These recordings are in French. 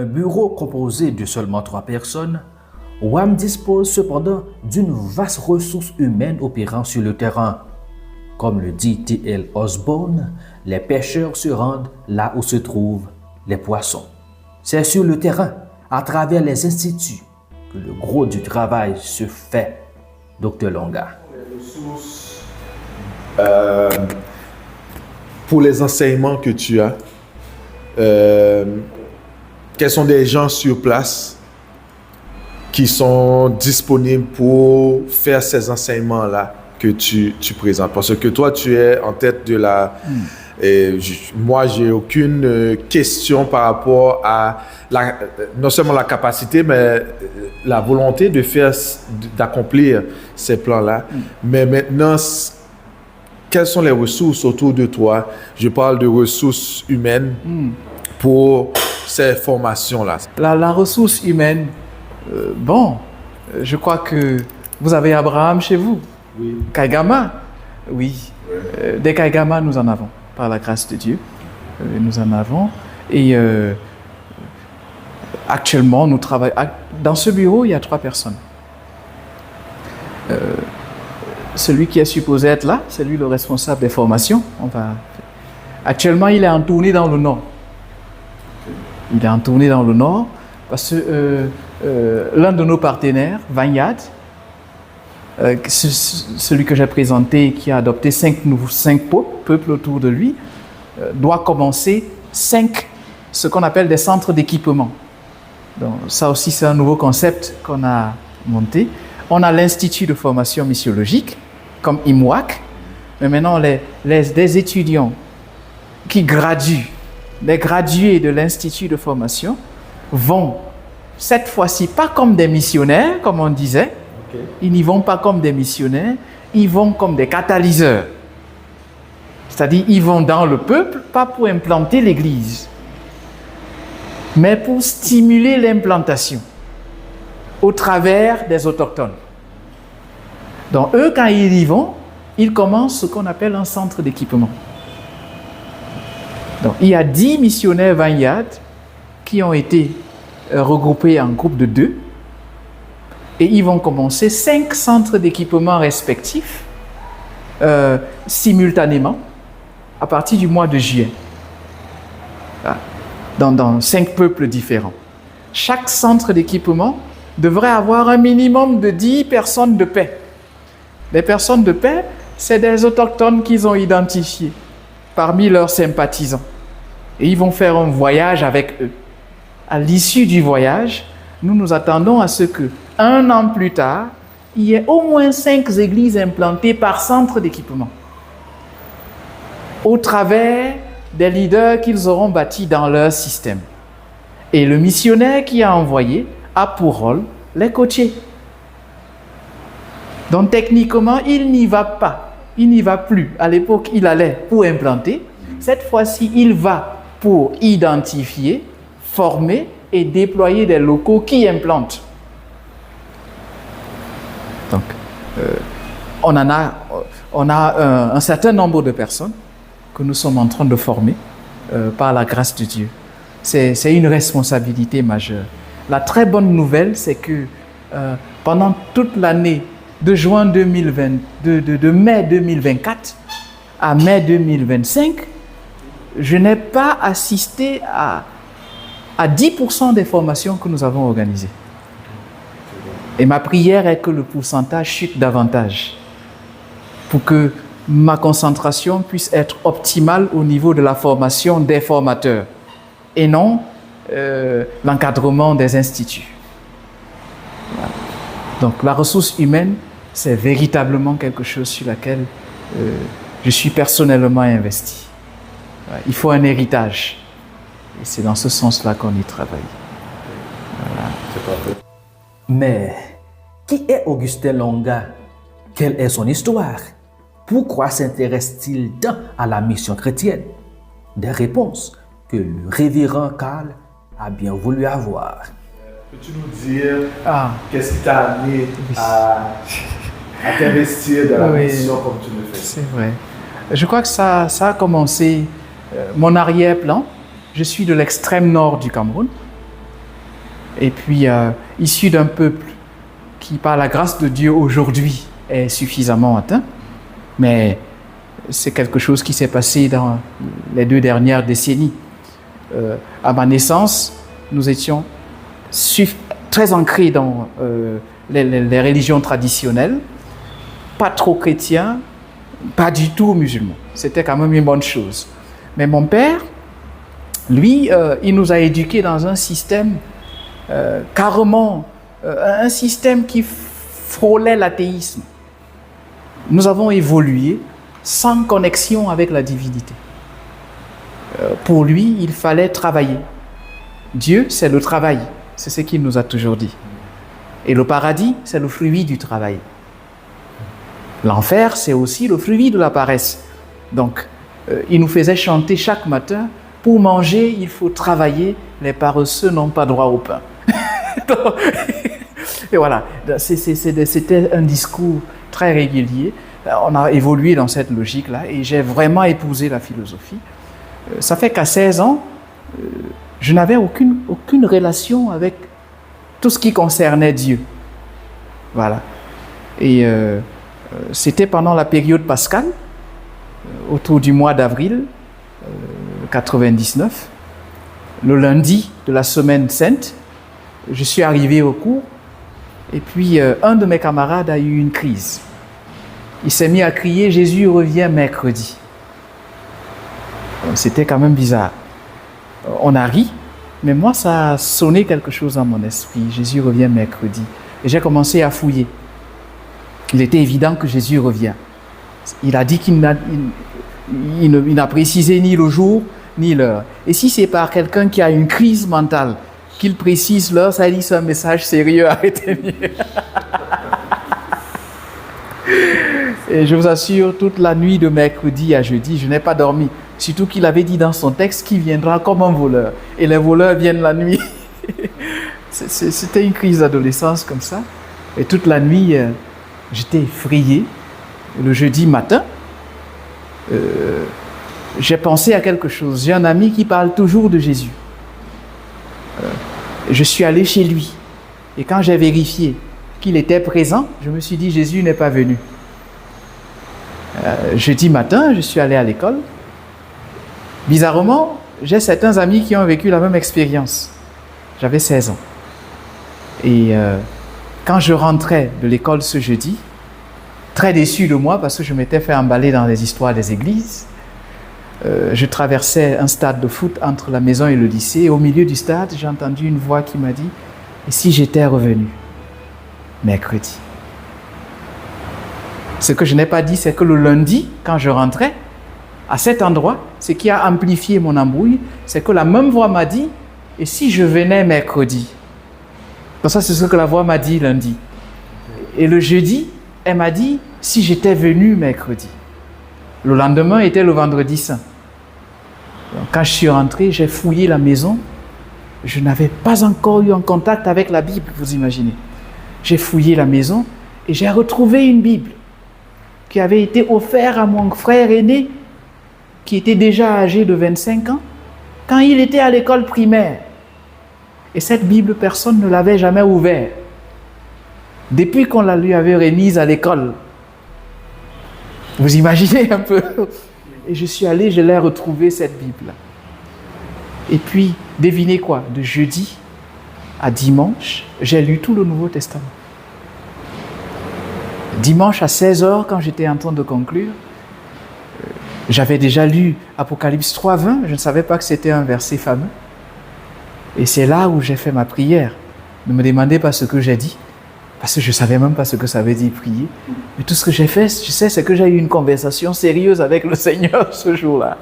un bureau composé de seulement 3 personnes, WAM dispose cependant d'une vaste ressource humaine opérant sur le terrain. Comme le dit T.L. Osborne, les pêcheurs se rendent là où se trouvent les poissons. C'est sur le terrain, à travers les instituts, que le gros du travail se fait, Dr. Longa. Pour les enseignements que tu as, quels sont des gens sur place qui sont disponibles pour faire ces enseignements-là que tu présentes? Parce que toi, tu es en tête de la... moi, j'ai aucune question par rapport à non seulement la capacité, mais la volonté de faire, d'accomplir ces plans-là. Mais maintenant, quelles sont les ressources autour de toi? Je parle de ressources humaines pour ces formations-là. La ressource humaine, je crois que vous avez Abraham chez vous. Oui. Kaigama, oui. Des Kaigama, nous en avons. Par la grâce de Dieu, nous en avons. Et actuellement, nous travaillons... Dans ce bureau, il y a 3 personnes. Celui qui est supposé être là, c'est lui le responsable des formations. Actuellement, il est en tournée dans le Nord. Il est en tournée dans le Nord parce que l'un de nos partenaires, Vineyard, celui que j'ai présenté, qui a adopté 5 peuples autour de lui, doit commencer 5, ce qu'on appelle des centres d'équipement. Donc, ça aussi, c'est un nouveau concept qu'on a monté. On a l'Institut de formation missiologique, comme IMWAC, mais maintenant, des étudiants qui graduent, les gradués de l'Institut de formation, vont, cette fois-ci, pas comme des missionnaires, comme on disait. Okay. Ils n'y vont pas comme des missionnaires, ils vont comme des catalyseurs. C'est-à-dire, ils vont dans le peuple, pas pour implanter l'Église, mais pour stimuler l'implantation au travers des autochtones. Donc, eux, quand ils y vont, ils commencent ce qu'on appelle un centre d'équipement. Donc, il y a 10 missionnaires Vineyard qui ont été regroupés en groupe de 2. Et ils vont commencer 5 centres d'équipement respectifs simultanément à partir du mois de juillet. Dans 5 peuples différents. Chaque centre d'équipement devrait avoir un minimum de 10 personnes de paix. Les personnes de paix, c'est des autochtones qu'ils ont identifiés parmi leurs sympathisants. Et ils vont faire un voyage avec eux. À l'issue du voyage, nous nous attendons à ce que, 1 an plus tard, il y ait au moins 5 églises implantées par centre d'équipement, au travers des leaders qu'ils auront bâtis dans leur système. Et le missionnaire qui a envoyé a pour rôle les coacher. Donc techniquement, il n'y va pas, il n'y va plus. À l'époque, il allait pour implanter. Cette fois-ci, il va pour identifier, former et déployer des locaux qui implantent. Donc, on a un certain nombre de personnes que nous sommes en train de former par la grâce de Dieu. C'est une responsabilité majeure. La très bonne nouvelle, c'est que pendant toute l'année de juin 2020, de mai 2024 à mai 2025, je n'ai pas assisté à 10% des formations que nous avons organisées. Et ma prière est que le pourcentage chute davantage pour que ma concentration puisse être optimale au niveau de la formation des formateurs et non l'encadrement des instituts. Voilà. Donc la ressource humaine, c'est véritablement quelque chose sur laquelle je suis personnellement investi. Voilà. Il faut un héritage. Et c'est dans ce sens-là qu'on y travaille. Voilà. C'est parfait. Mais qui est Augustin Longa? Quelle est son histoire? Pourquoi s'intéresse-t-il tant à la mission chrétienne? Des réponses que le révérend Carl a bien voulu avoir. Peux-tu nous dire qu'est-ce qui t'a amené à t'investir dans la mission comme tu le fais? C'est vrai. Je crois que ça a commencé, mon arrière-plan. Je suis de l'extrême nord du Cameroun. Et puis, issu d'un peuple qui, par la grâce de Dieu, aujourd'hui, est suffisamment atteint. Mais c'est quelque chose qui s'est passé dans les 2 dernières décennies. À ma naissance, nous étions très ancrés dans les religions traditionnelles, pas trop chrétiens, pas du tout musulmans. C'était quand même une bonne chose. Mais mon père, lui, il nous a éduqués dans un système carrément, un système qui frôlait l'athéisme. Nous avons évolué sans connexion avec la divinité. Pour lui, il fallait travailler. Dieu, c'est le travail. C'est ce qu'il nous a toujours dit. Et le paradis, c'est le fruit du travail. L'enfer, c'est aussi le fruit de la paresse. Donc, il nous faisait chanter chaque matin, pour manger, il faut travailler, les paresseux n'ont pas droit au pain. Et voilà, c'était un discours très régulier. On a évolué dans cette logique-là et j'ai vraiment épousé la philosophie. Ça fait qu'à 16 ans, je n'avais aucune relation avec tout ce qui concernait Dieu. Voilà. Et c'était pendant la période pascale, autour du mois d'avril 99, le lundi de la semaine sainte, je suis arrivé au cours et puis un de mes camarades a eu une crise. Il s'est mis à crier « Jésus revient mercredi ». C'était quand même bizarre. On a ri, mais moi ça a sonné quelque chose dans mon esprit. Jésus revient mercredi. Et j'ai commencé à fouiller. Il était évident que Jésus revient. Il a dit qu'il n'a précisé ni le jour, ni l'heure. Et si c'est par quelqu'un qui a une crise mentale, qu'il précise l'heure, ça dit c'est un message sérieux à retenir. Et je vous assure, toute la nuit de mercredi à jeudi, je n'ai pas dormi. Surtout qu'il avait dit dans son texte qu'il viendra comme un voleur. Et les voleurs viennent la nuit. C'était une crise d'adolescence comme ça. Et toute la nuit, j'étais effrayé. Le jeudi matin, j'ai pensé à quelque chose. J'ai un ami qui parle toujours de Jésus. Je suis allé chez lui. Et quand j'ai vérifié qu'il était présent, je me suis dit, Jésus n'est pas venu. Jeudi matin, je suis allé à l'école. Bizarrement, j'ai certains amis qui ont vécu la même expérience. J'avais 16 ans. Et quand je rentrais de l'école ce jeudi, très déçu de moi parce que je m'étais fait emballer dans les histoires des églises, je traversais un stade de foot entre la maison et le lycée. Et au milieu du stade, j'ai entendu une voix qui m'a dit « Et si j'étais revenu mercredi ?» Ce que je n'ai pas dit, c'est que le lundi, quand je rentrais, à cet endroit, ce qui a amplifié mon embrouille, c'est que la même voix m'a dit « Et si je venais mercredi ?» Donc ça, c'est ce que la voix m'a dit lundi. Et le jeudi, elle m'a dit « Si j'étais venu mercredi ?» Le lendemain était le vendredi saint. Donc, quand je suis rentré, j'ai fouillé la maison. Je n'avais pas encore eu un contact avec la Bible, vous imaginez. J'ai fouillé la maison et j'ai retrouvé une Bible qui avait été offerte à mon frère aîné, qui était déjà âgé de 25 ans, quand il était à l'école primaire. Et cette Bible, personne ne l'avait jamais ouverte. Depuis qu'on la lui avait remise à l'école. Vous imaginez un peu? Et je suis allé, je l'ai retrouvée, cette Bible-là. Et puis, devinez quoi? De jeudi à dimanche, j'ai lu tout le Nouveau Testament. Dimanche à 16h, quand j'étais en train de conclure, j'avais déjà lu Apocalypse 3:20, je ne savais pas que c'était un verset fameux. Et c'est là où j'ai fait ma prière. Ne me demandez pas ce que j'ai dit, parce que je ne savais même pas ce que ça veut dire prier. Mais tout ce que j'ai fait, je sais, c'est que j'ai eu une conversation sérieuse avec le Seigneur ce jour-là.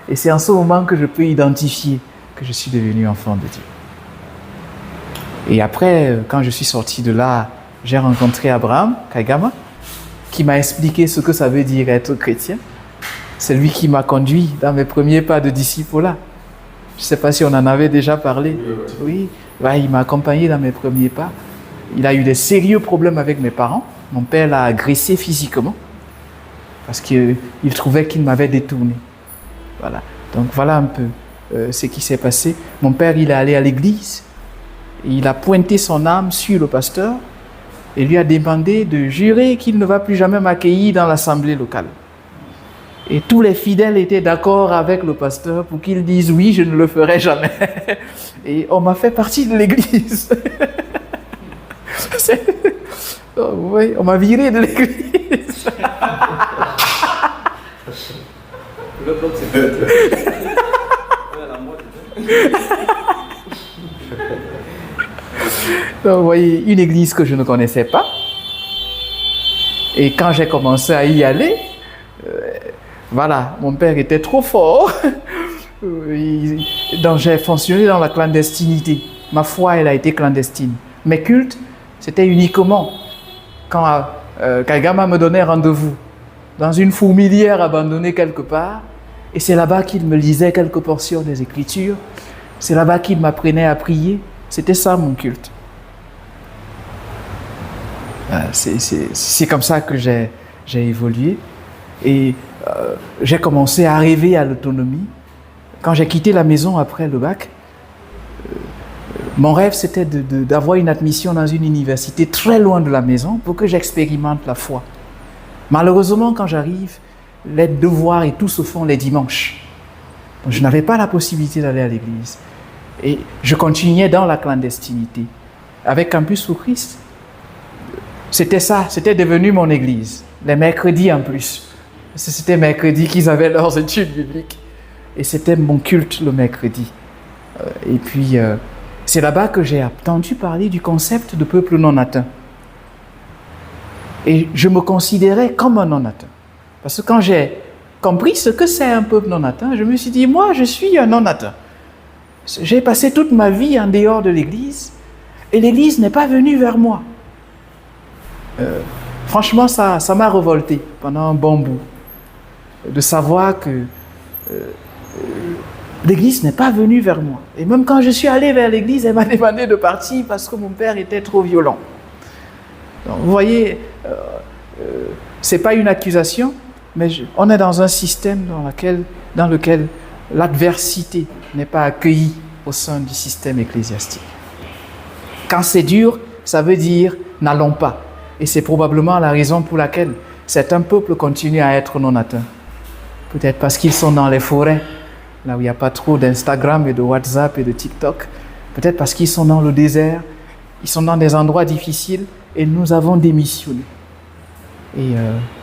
Et c'est en ce moment que je peux identifier que je suis devenu enfant de Dieu. Et après, quand je suis sorti de là, j'ai rencontré Abraham Kaigama, qui m'a expliqué ce que ça veut dire être chrétien. C'est lui qui m'a conduit dans mes premiers pas de disciple-là. Je ne sais pas si on en avait déjà parlé. Oui, ouais, il m'a accompagné dans mes premiers pas. Il a eu des sérieux problèmes avec mes parents. Mon père l'a agressé physiquement parce qu'il trouvait qu'il m'avait détourné. Voilà. Donc voilà un peu ce qui s'est passé. Mon père, il est allé à l'église Et il a pointé son âme sur le pasteur et lui a demandé de jurer qu'il ne va plus jamais m'accueillir dans l'assemblée locale. Et tous les fidèles étaient d'accord avec le pasteur pour qu'il dise oui, je ne le ferai jamais. Et on m'a fait partie de l'église. Oui, on m'a viré de l'église. Donc, vous voyez, une église que je ne connaissais pas. Et quand j'ai commencé à y aller, voilà, mon père était trop fort. Donc j'ai fonctionné dans la clandestinité. Ma foi, elle a été clandestine. Mes cultes, c'était uniquement quand Kaigama me donnait rendez-vous dans une fourmilière abandonnée quelque part. Et c'est là-bas qu'il me lisait quelques portions des Écritures. C'est là-bas qu'il m'apprenait à prier. C'était ça mon culte. C'est comme ça que j'ai évolué. Et j'ai commencé à rêver à l'autonomie. Quand j'ai quitté la maison après le bac, mon rêve c'était d'avoir une admission dans une université très loin de la maison pour que j'expérimente la foi. Malheureusement, quand j'arrive, les devoirs et tout se font les dimanches. Donc, je n'avais pas la possibilité d'aller à l'église. Et je continuais dans la clandestinité. Avec Campus pour Christ, c'était ça, c'était devenu mon église. Les mercredis en plus. C'était mercredi qu'ils avaient leurs études bibliques. Et c'était mon culte le mercredi. Et puis, c'est là-bas que j'ai entendu parler du concept de peuple non atteint. Et je me considérais comme un non atteint. Parce que quand j'ai compris ce que c'est un peuple non atteint, je me suis dit, moi, je suis un non atteint. J'ai passé toute ma vie en dehors de l'église et l'église n'est pas venue vers moi. Franchement, ça m'a révolté pendant un bon bout de savoir que l'église n'est pas venue vers moi. Et même quand je suis allé vers l'église, elle m'a demandé de partir parce que mon père était trop violent. Donc, vous voyez, ce n'est pas une accusation, mais on est dans un système dans lequel l'adversité n'est pas accueillie au sein du système ecclésiastique. Quand c'est dur, ça veut dire n'allons pas. Et c'est probablement la raison pour laquelle certains peuples continuent à être non atteints. Peut-être parce qu'ils sont dans les forêts, là où il n'y a pas trop d'Instagram et de WhatsApp et de TikTok. Peut-être parce qu'ils sont dans le désert, ils sont dans des endroits difficiles et nous avons démissionné. Et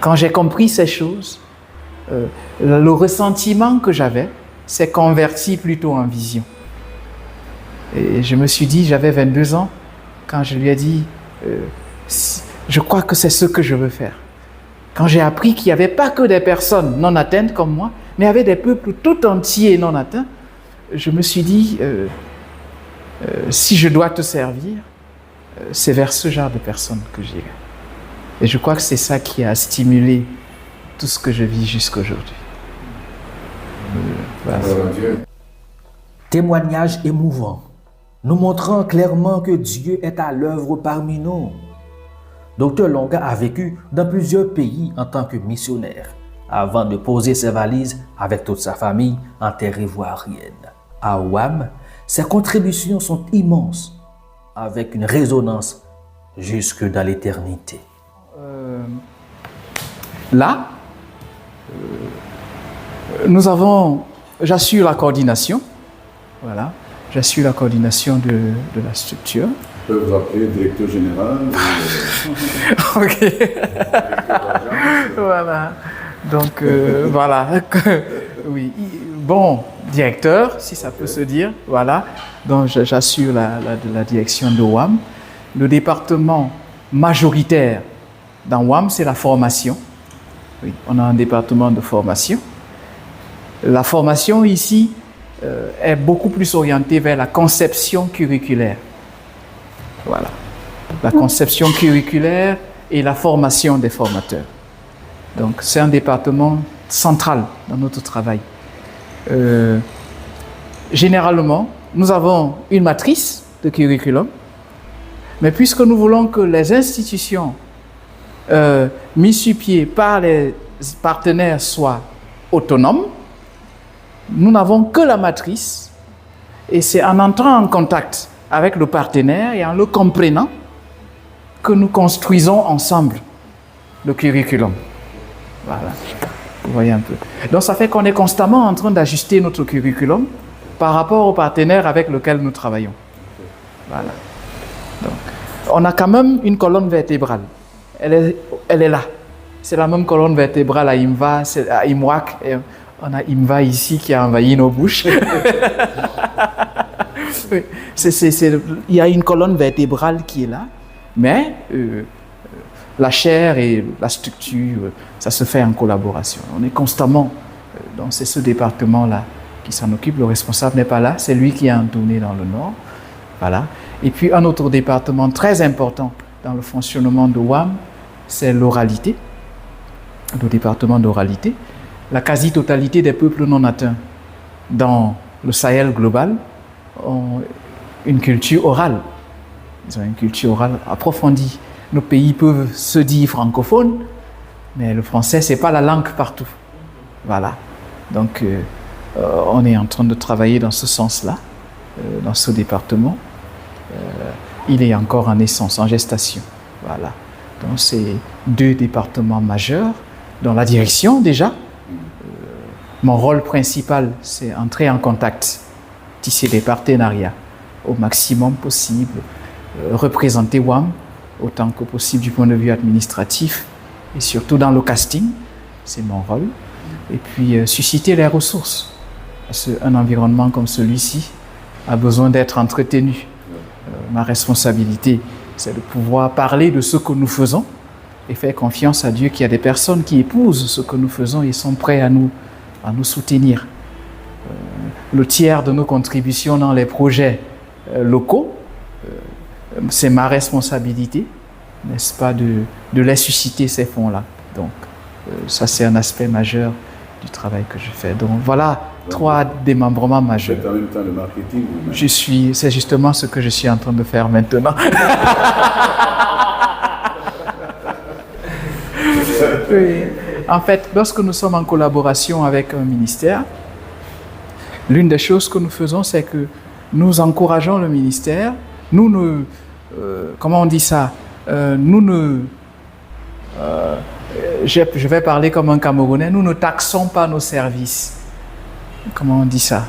quand j'ai compris ces choses, le ressentiment que j'avais s'est converti plutôt en vision. Et je me suis dit, j'avais 22 ans, quand je lui ai dit, je crois que c'est ce que je veux faire. Quand j'ai appris qu'il n'y avait pas que des personnes non atteintes comme moi, mais il y avait des peuples tout entiers non atteints, je me suis dit, si je dois te servir, c'est vers ce genre de personnes que j'irai. Et je crois que c'est ça qui a stimulé tout ce que je vis jusqu'à aujourd'hui. Voilà. Témoignage émouvant, nous montrant clairement que Dieu est à l'œuvre parmi nous. Dr Longa a vécu dans plusieurs pays en tant que missionnaire, avant de poser ses valises avec toute sa famille en terre ivoirienne. À Ouam, ses contributions sont immenses, avec une résonance jusque dans l'éternité. Là, j'assure la coordination. Voilà, j'assure la coordination de la structure. Je peux vous appeler directeur général. Ok. Voilà. Donc, voilà. Oui. Bon, directeur, si ça peut se dire. Voilà. Donc, j'assure la direction de WAM. Le département majoritaire dans WAM, c'est la formation. Oui, on a un département de formation. La formation ici est beaucoup plus orientée vers la conception curriculaire. Voilà. La conception curriculaire et la formation des formateurs. Donc, c'est un département central dans notre travail. Généralement, nous avons une matrice de curriculum, mais puisque nous voulons que les institutions mises sur pied par les partenaires soient autonomes, nous n'avons que la matrice et c'est en entrant en contact avec le partenaire et en le comprenant que nous construisons ensemble le curriculum. Voilà, vous voyez un peu. Donc ça fait qu'on est constamment en train d'ajuster notre curriculum par rapport au partenaire avec lequel nous travaillons. Voilà. Donc, on a quand même une colonne vertébrale. Elle est là. C'est la même colonne vertébrale à Imva, à Imwak. Et on a Imva ici qui a envahi nos bouches. Oui. Il y a une colonne vertébrale qui est là, mais la chair et la structure, ça se fait en collaboration. On est constamment dans ce département-là qui s'en occupe. Le responsable n'est pas là, c'est lui qui est en tournée dans le Nord. Voilà. Et puis un autre département très important dans le fonctionnement de WAM, c'est l'oralité, le département d'oralité. La quasi-totalité des peuples non atteints dans le Sahel global ont une culture orale. Ils ont une culture orale approfondie. Nos pays peuvent se dire francophones, mais le français, ce n'est pas la langue partout. Voilà. Donc, on est en train de travailler dans ce sens-là, dans ce département. Il est encore en naissance, en gestation. Voilà. Donc, c'est 2 départements majeurs dans la direction déjà. Mon rôle principal, c'est entrer en contact, tisser des partenariats au maximum possible, représenter WAM autant que possible du point de vue administratif et surtout dans le casting, c'est mon rôle. Et puis susciter les ressources. Parce qu'un environnement comme celui-ci a besoin d'être entretenu. Ma responsabilité, c'est de pouvoir parler de ce que nous faisons et faire confiance à Dieu qu'il y a des personnes qui épousent ce que nous faisons et sont prêts à nous soutenir. Le tiers de nos contributions dans les projets locaux, c'est ma responsabilité, n'est-ce pas, de les susciter, ces fonds-là. Donc, ça, c'est un aspect majeur du travail que je fais. Donc, voilà 3 démembrements majeurs. Vous faites en même temps le marketing vous-même. C'est justement ce que je suis en train de faire maintenant. Oui. En fait, lorsque nous sommes en collaboration avec un ministère, l'une des choses que nous faisons, c'est que nous encourageons le ministère. Nous ne... comment on dit ça? Je vais parler comme un Camerounais. Nous ne taxons pas nos services. Comment on dit ça?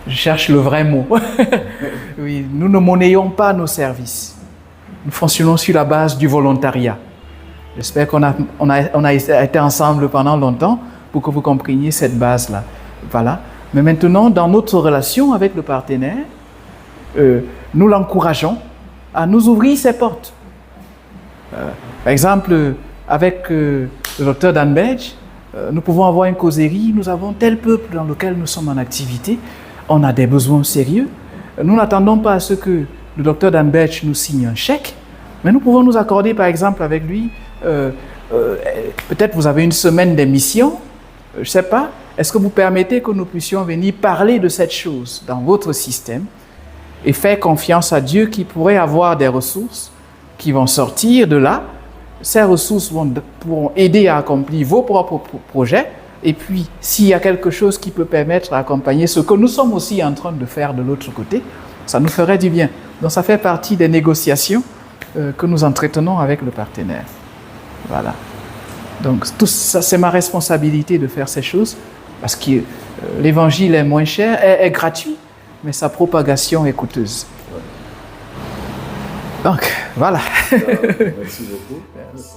Je cherche le vrai mot. Oui, nous ne monnayons pas nos services. Nous fonctionnons sur la base du volontariat. J'espère qu'on a été ensemble pendant longtemps pour que vous compreniez cette base-là. Voilà. Mais maintenant, dans notre relation avec le partenaire, nous l'encourageons à nous ouvrir ses portes. Par exemple, avec le docteur Dan Bedge, nous pouvons avoir une causerie, nous avons tel peuple dans lequel nous sommes en activité, on a des besoins sérieux. Nous n'attendons pas à ce que le docteur Dan Bedge nous signe un chèque, mais nous pouvons nous accorder, par exemple, avec lui, peut-être vous avez une semaine d'émission, je ne sais pas, est-ce que vous permettez que nous puissions venir parler de cette chose dans votre système et faire confiance à Dieu qui pourrait avoir des ressources qui vont sortir de là. Ces ressources pourront aider à accomplir vos propres projets. Et puis, s'il y a quelque chose qui peut permettre d'accompagner ce que nous sommes aussi en train de faire de l'autre côté, ça nous ferait du bien. Donc, ça fait partie des négociations que nous entretenons avec le partenaire. Voilà. Donc, tout ça, c'est ma responsabilité de faire ces choses parce que l'évangile est moins cher, est gratuit, mais sa propagation est coûteuse. Donc, voilà. Merci beaucoup. Merci.